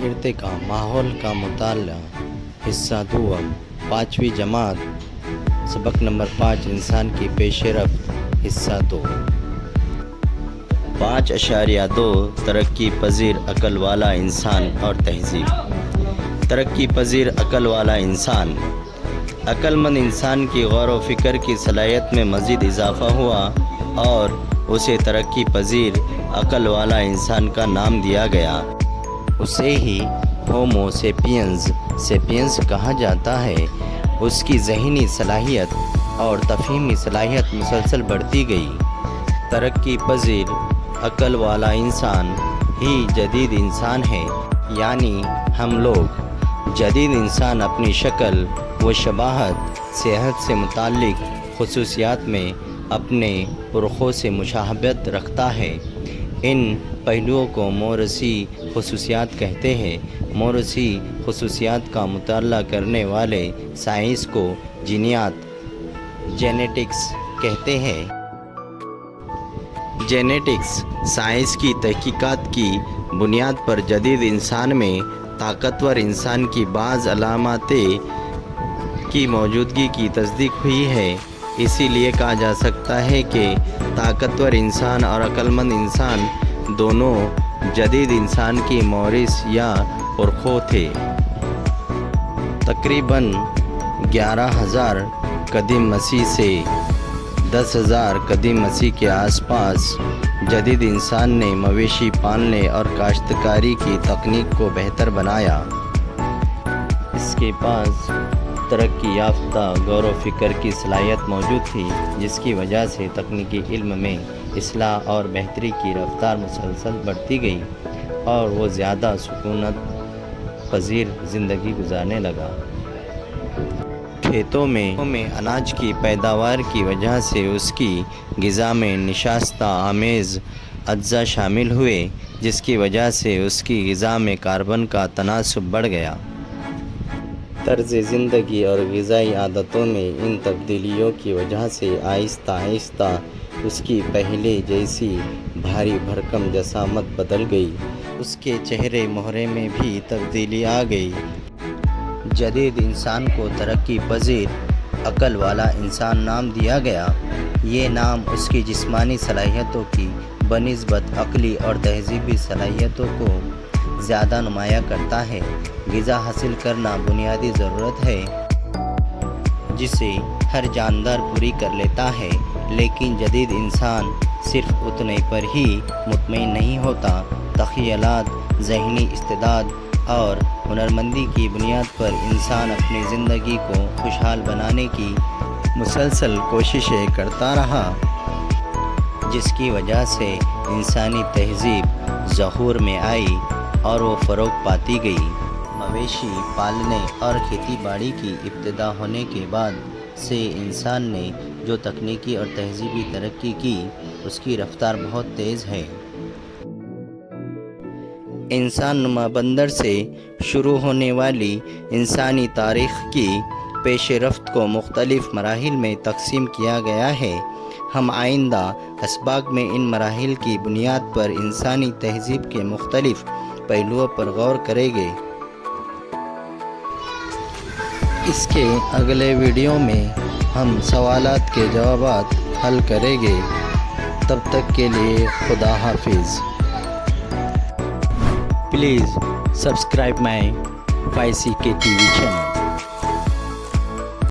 ارتقاء ماحول کا مطالعہ حصہ دوم 5ویں جماعت سبق نمبر 5 انسان کی پیش رفت حصہ 2 5.2 ترقی پذیر عقل والا انسان اور تہذیب۔ ترقی پذیر عقل والا انسان، عقل مند انسان کی غور و فکر کی صلاحیت میں مزید اضافہ ہوا اور اسے ترقی پذیر عقل والا انسان کا نام دیا گیا۔ اسے ہی ہومو سیپینز کہا جاتا ہے۔ اس کی ذہنی صلاحیت اور تفہیمی صلاحیت مسلسل بڑھتی گئی۔ ترقی پذیر عقل والا انسان ہی جدید انسان ہے، یعنی ہم لوگ جدید انسان اپنی شکل و شباہت، صحت سے متعلق خصوصیات میں اپنے پرخوں سے مشابہت رکھتا ہے۔ ان پہلوؤں کو موروثی خصوصیات کہتے ہیں۔ موروثی خصوصیات کا مطالعہ کرنے والے سائنس کو جینیٹکس کہتے ہیں۔ جینیٹکس سائنس کی تحقیقات کی بنیاد پر جدید انسان میں طاقتور انسان کی بعض علامات کی موجودگی کی تصدیق ہوئی ہے۔ اسی لیے کہا جا سکتا ہے کہ طاقتور انسان اور عقل مند انسان دونوں جدید انسان کی موریث یا پرخوں تھے۔ تقریباً 11,000 قدیم مسیح سے 10,000 قدیم مسیح کے آس پاس جدید انسان نے مویشی پالنے اور کاشتکاری کی تکنیک کو بہتر بنایا۔ اس کے پاس ترقی یافتہ غور و فکر کی صلاحیت موجود تھی، جس کی وجہ سے تکنیکی علم میں اصلاح اور بہتری کی رفتار مسلسل بڑھتی گئی اور وہ زیادہ سکونت پذیر زندگی گزارنے لگا۔ کھیتوں میں اناج کی پیداوار کی وجہ سے اس کی غذا میں نشاستہ آمیز اجزاء شامل ہوئے، جس کی وجہ سے اس کی غذا میں کاربن کا تناسب بڑھ گیا۔ طرز زندگی اور غذائی عادتوں میں ان تبدیلیوں کی وجہ سے آہستہ آہستہ اس کی پہلے جیسی بھاری بھرکم جسامت بدل گئی۔ اس کے چہرے مہرے میں بھی تبدیلی آ گئی۔ جدید انسان کو ترقی پذیر عقل والا انسان نام دیا گیا۔ یہ نام اس کی جسمانی صلاحیتوں کی بنسبت عقلی اور تہذیبی صلاحیتوں کو زیادہ نمایاں کرتا ہے۔ غذا حاصل کرنا بنیادی ضرورت ہے جسے ہر جاندار پوری کر لیتا ہے، لیکن جدید انسان صرف اتنے پر ہی مطمئن نہیں ہوتا۔ تخیلات، ذہنی استعداد اور ہنرمندی کی بنیاد پر انسان اپنی زندگی کو خوشحال بنانے کی مسلسل کوششیں کرتا رہا، جس کی وجہ سے انسانی تہذیب ظہور میں آئی اور وہ فروغ پاتی گئی۔ مویشی پالنے اور کھیتی باڑی کی ابتدا ہونے کے بعد سے انسان نے جو تکنیکی اور تہذیبی ترقی کی، اس کی رفتار بہت تیز ہے۔ انسان نما بندر سے شروع ہونے والی انسانی تاریخ کی پیش رفت کو مختلف مراحل میں تقسیم کیا گیا ہے۔ ہم آئندہ اسباق میں ان مراحل کی بنیاد پر انسانی تہذیب کے مختلف پہلوؤں پر غور کریں گے۔ اس کے اگلے ویڈیو میں ہم سوالات کے جوابات حل کریں گے۔ تب تک کے لیے خدا حافظ۔ Please subscribe my 5CK TV channel.